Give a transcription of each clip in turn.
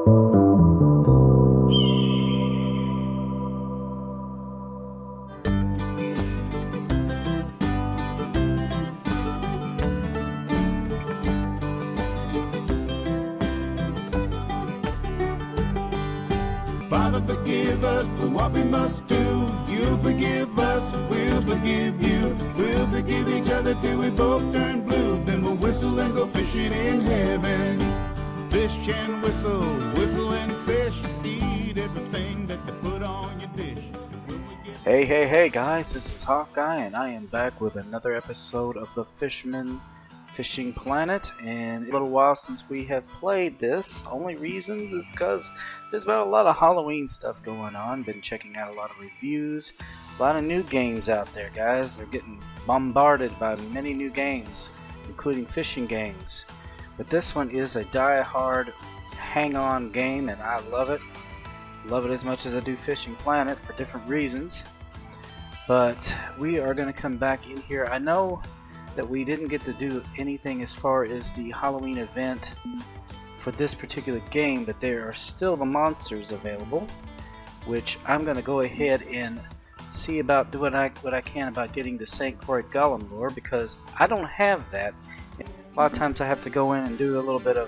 Father, forgive us for what we must do. You forgive us, we'll forgive you. We'll forgive each other till we both turn blue. Then we'll whistle and go fishing in heaven. Fish and whistle, whistle and fish. Eat everything that they put on your dish. Hey guys, this is Hawkeye and I am back with another episode of the Fisherman Fishing Planet, and it's a little while since we have played this. Only reasons is because there's been a lot of Halloween stuff going on. Been checking out a lot of reviews, a lot of new games out there, guys. They're getting bombarded by many new games, including fishing games. But this one is a die-hard hang-on game, and I love it. Love it as much as I do Fishing Planet for different reasons. But we are going to come back in here. I know that we didn't get to do anything as far as the Halloween event for this particular game, but there are still the monsters available, which I'm going to go ahead and see about doing what I can about getting the Saint Croix Golem lure, because I don't have that. A lot of times I have to go in and do a little bit of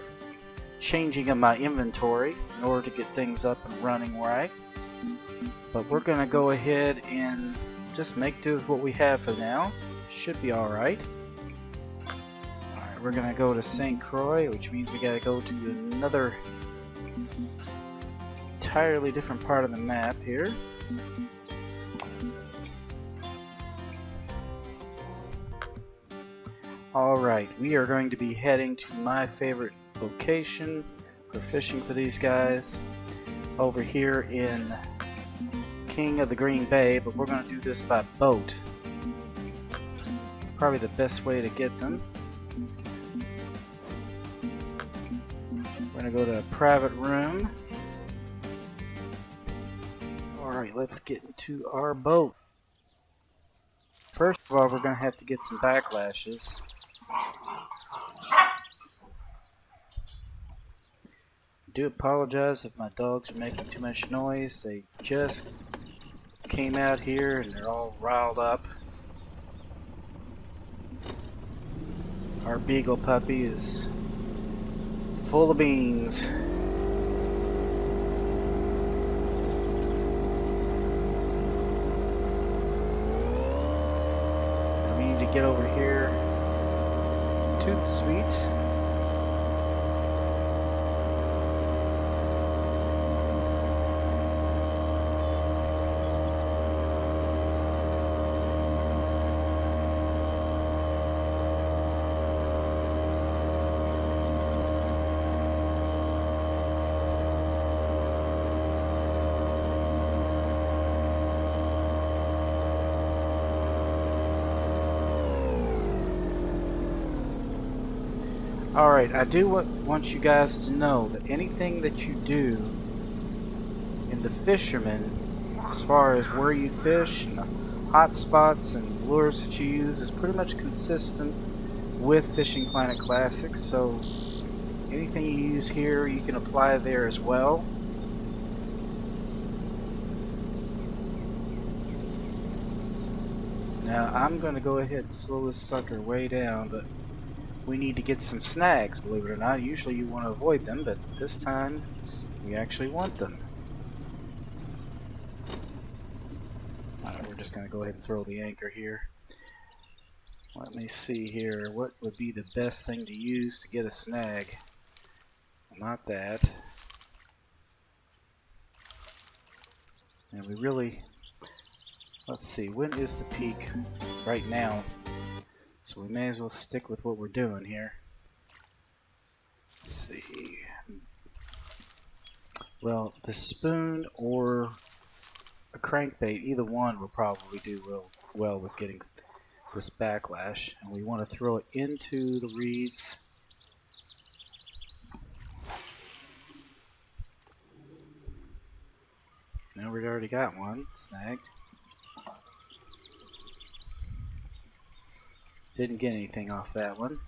changing of my inventory in order to get things up and running right. But we're going to go ahead and just make do with what we have for now. Should be alright. Alright, we're gonna go to Saint Croix, which means we gotta go to another entirely different part of the map here. Alright, we are going to be heading to my favorite location for fishing for these guys over here in King of the Green Bay, but we're going to do this by boat. Probably the best way to get them. We're going to go to a private room. Alright, let's get into our boat. First of all, we're going to have to get some backlashes. I do apologize if my dogs are making too much noise. They just came out here and they're all riled up. Our beagle puppy is full of beans. And we need to get over here to the suite. Alright, I do want you guys to know that anything that you do in the Fisherman, as far as where you fish and the hot spots and lures that you use, is pretty much consistent with Fishing Planet Classics, so anything you use here you can apply there as well. Now I'm going to go ahead and slow this sucker way down, but we need to get some snags, believe it or not. Usually you want to avoid them, but this time we actually want them. Alright, we're just going to go ahead and throw the anchor here. Let me see here. What would be the best thing to use to get a snag? Not that. And we really... Let's see, when is the peak? Right now. So we may as well stick with what we're doing here. Let's see. Well, the spoon or a crankbait, either one will probably do well with getting this backlash. And we want to throw it into the reeds. Now we've already got one snagged. Didn't get anything off that one.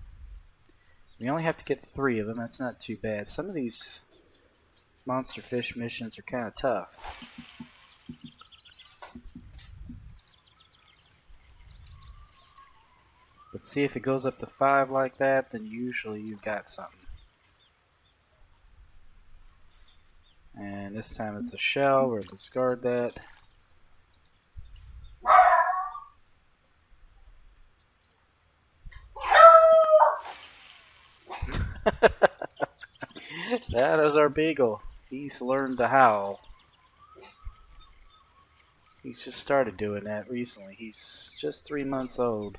We only have to get 3 of them. That's not too bad. Some of these monster fish missions are kind of tough. But see, if it goes up to 5 like that, then usually you've got something. And this time it's a shell. We'll discard that. That is our beagle. He's learned to howl. He's just started doing that recently. He's just 3 months old.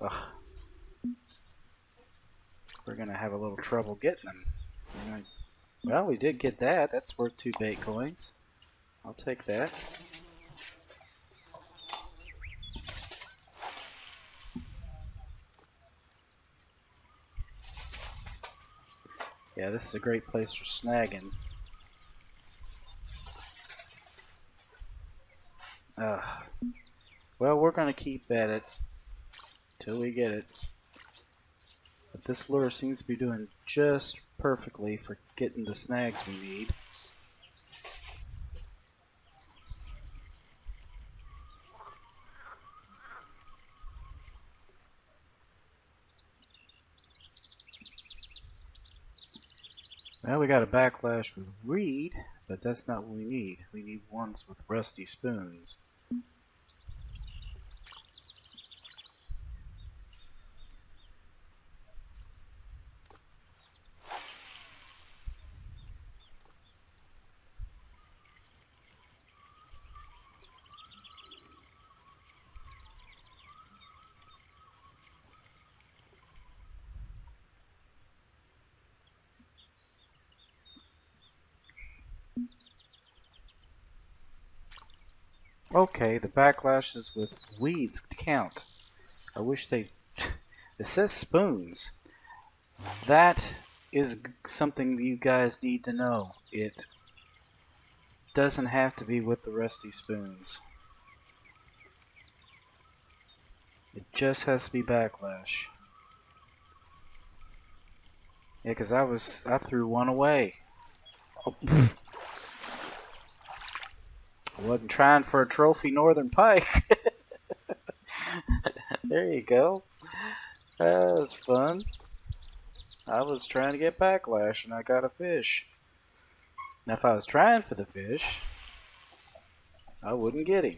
Ugh. We're gonna have a little trouble getting him. Well, we did get that. That's worth 2 bait coins. I'll take that. Yeah, this is a great place for snagging. Well, we're gonna keep at it till we get it. But this lure seems to be doing just perfectly for getting the snags we need. Well, we got a backlash with reed, but that's not what we need. We need ones with rusty spoons. Okay, the backlashes with weeds count. I wish they... It says spoons. That is something you guys need to know. It doesn't have to be with the rusty spoons. It just has to be backlash. Yeah, because I threw one away. Oh. I wasn't trying for a trophy Northern Pike. There you go. That was fun. I was trying to get backlash and I got a fish. Now if I was trying for the fish, I wouldn't get him.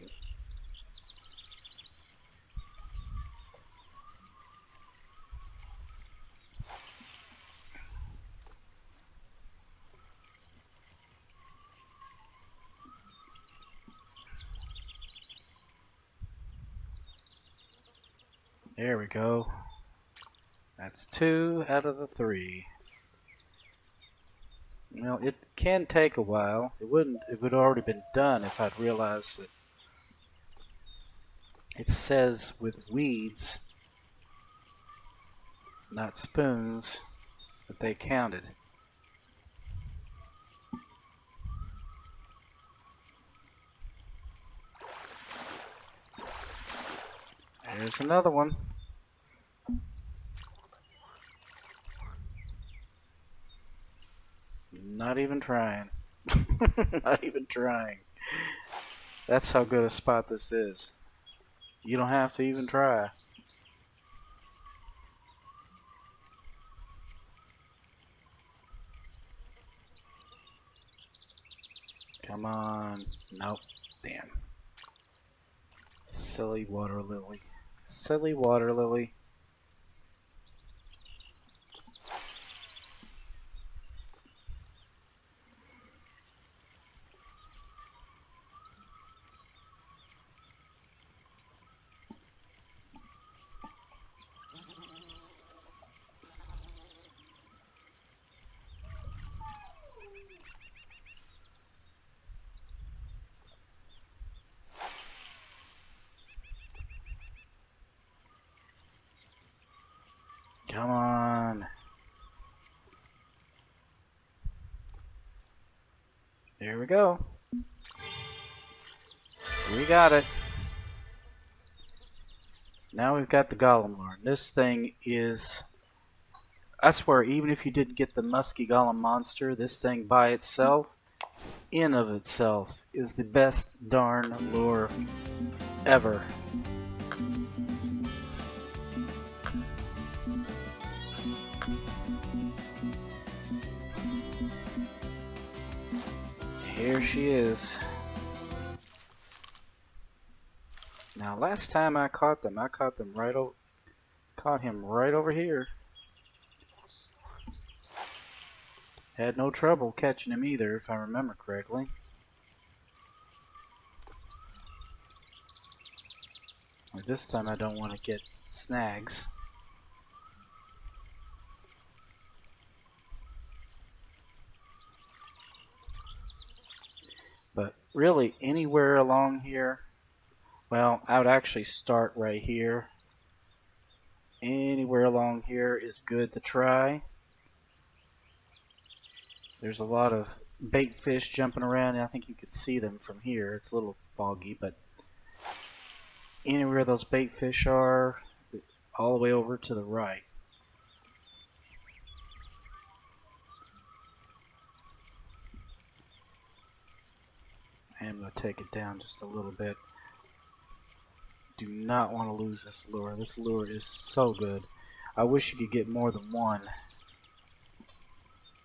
There we go. That's 2 out of the 3. Well, it can take a while. It would already been done if I'd realized that it says with weeds, not spoons, that they counted. There's another one. Not even trying. Not even trying. That's how good a spot this is. You don't have to even try. Come on. Nope. Damn. Silly water lily. Silly water lily. Come on. There we go. We got it. Now we've got the Golem lure. This thing is I swear, even if you didn't get the Muskie Golem monster, this thing by itself, in of itself, is the best darn lure ever. Here she is. Now, last time I caught him right over here. Had no trouble catching him either, if I remember correctly. But this time I don't want to get snags. But really, anywhere along here, well, I would actually start right here. Anywhere along here is good to try. There's a lot of bait fish jumping around, and I think you could see them from here. It's a little foggy, but anywhere those bait fish are, all the way over to the right. I'm going to take it down just a little bit. Do not want to lose this lure. This lure is so good. I wish you could get more than one.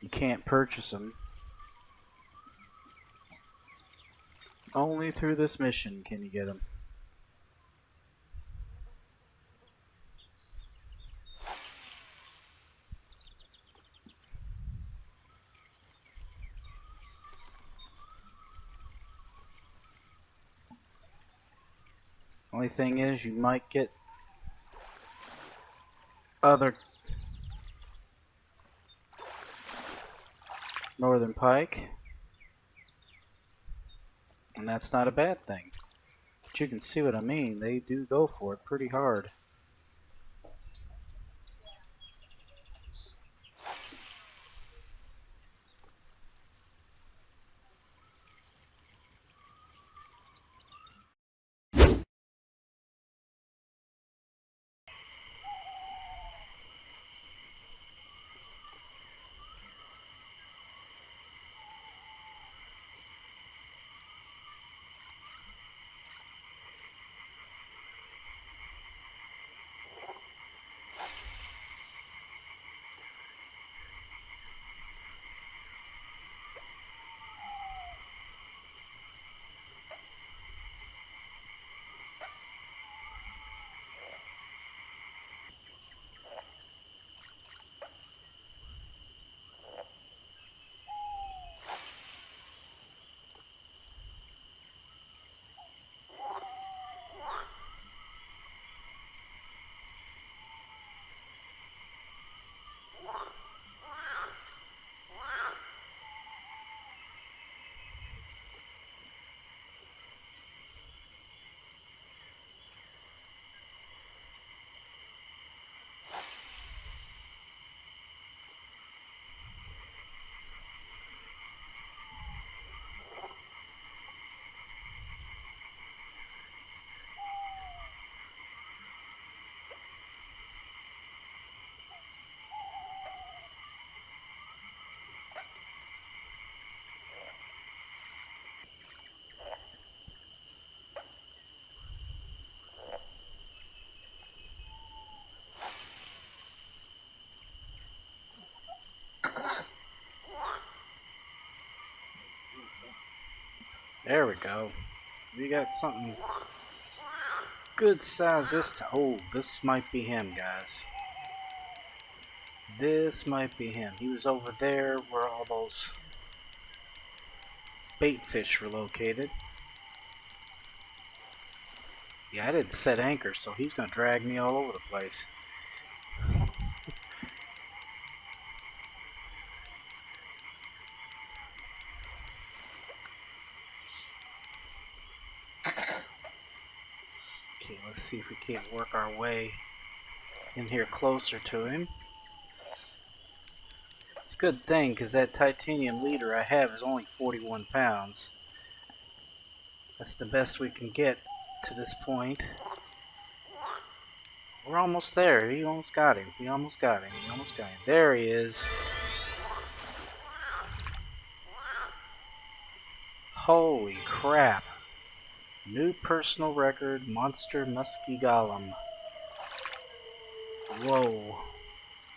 You can't purchase them. Only through this mission can you get them. Only thing is, you might get other Northern Pike, and that's not a bad thing. But you can see what I mean. They do go for it pretty hard. There we go. We got something good size this time. Oh, this might be him, guys. This might be him. He was over there where all those bait fish were located. Yeah, I didn't set anchor, so he's gonna drag me all over the place. Okay, let's see if we can't work our way in here closer to him. It's a good thing, because that titanium leader I have is only 41 pounds. That's the best we can get to this point. We're almost there. We almost got him. We almost got him. We almost got him. There he is. Holy crap. New personal record, Monster Muskie Golem. Whoa.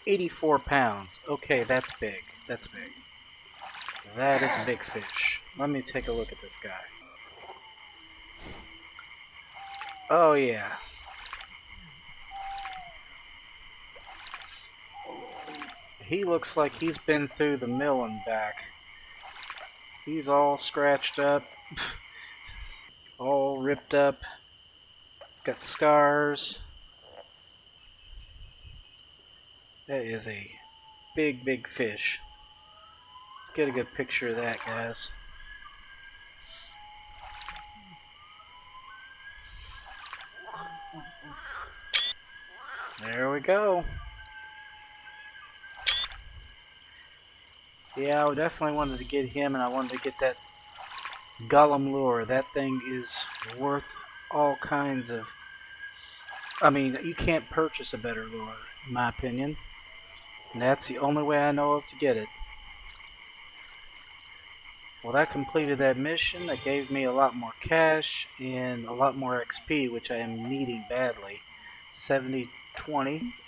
84 pounds. Okay, that's big. That's big. That is big fish. Let me take a look at this guy. Oh yeah. He looks like he's been through the mill and back. He's all scratched up. All ripped up. He's got scars. That is a big, big fish. Let's get a good picture of that, guys. There we go. Yeah, I definitely wanted to get him, and I wanted to get that Golem lure. That thing is worth all kinds of... I mean, you can't purchase a better lure, in my opinion. And that's the only way I know of to get it. Well, that completed that mission. That gave me a lot more cash and a lot more XP, which I am needing badly. 70-20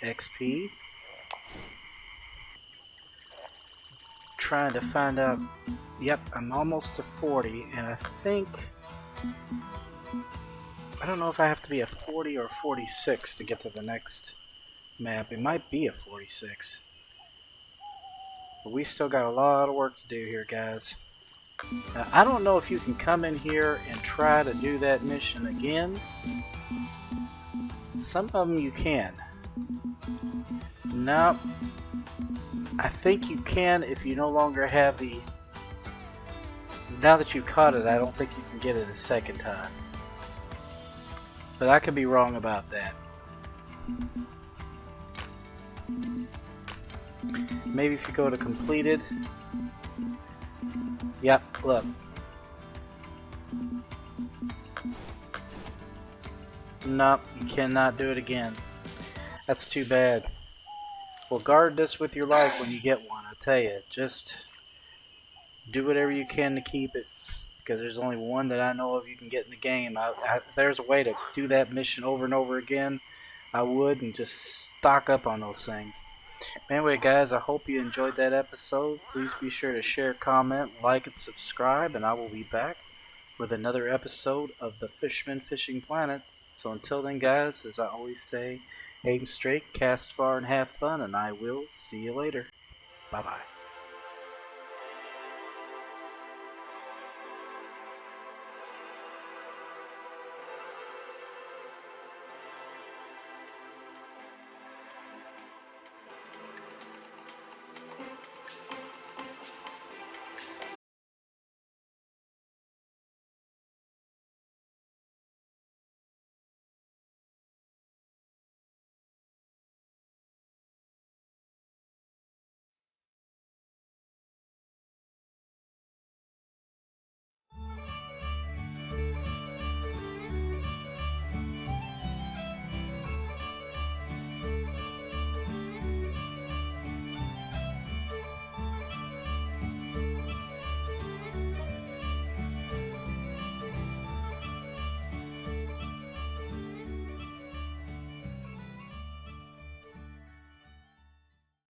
XP. Trying to find out. Yep, I'm almost to 40, and I think... I don't know if I have to be a 40 or 46 to get to the next map. It might be a 46. But we still got a lot of work to do here, guys. Now, I don't know if you can come in here and try to do that mission again. Some of them you can. No, I think you can if you no longer have the... Now that you caught it, I don't think you can get it a second time. But I could be wrong about that. Maybe if you go to completed. Yep, look. Nope, you cannot do it again. That's too bad. Well, guard this with your life when you get one, I tell you. Just do whatever you can to keep it. Because there's only one that I know of you can get in the game. If there's a way to do that mission over and over again, I would, and just stock up on those things. Anyway, guys, I hope you enjoyed that episode. Please be sure to share, comment, like, and subscribe, and I will be back with another episode of the Fisherman Fishing Planet. So until then, guys, as I always say, aim straight, cast far, and have fun, and I will see you later. Bye-bye.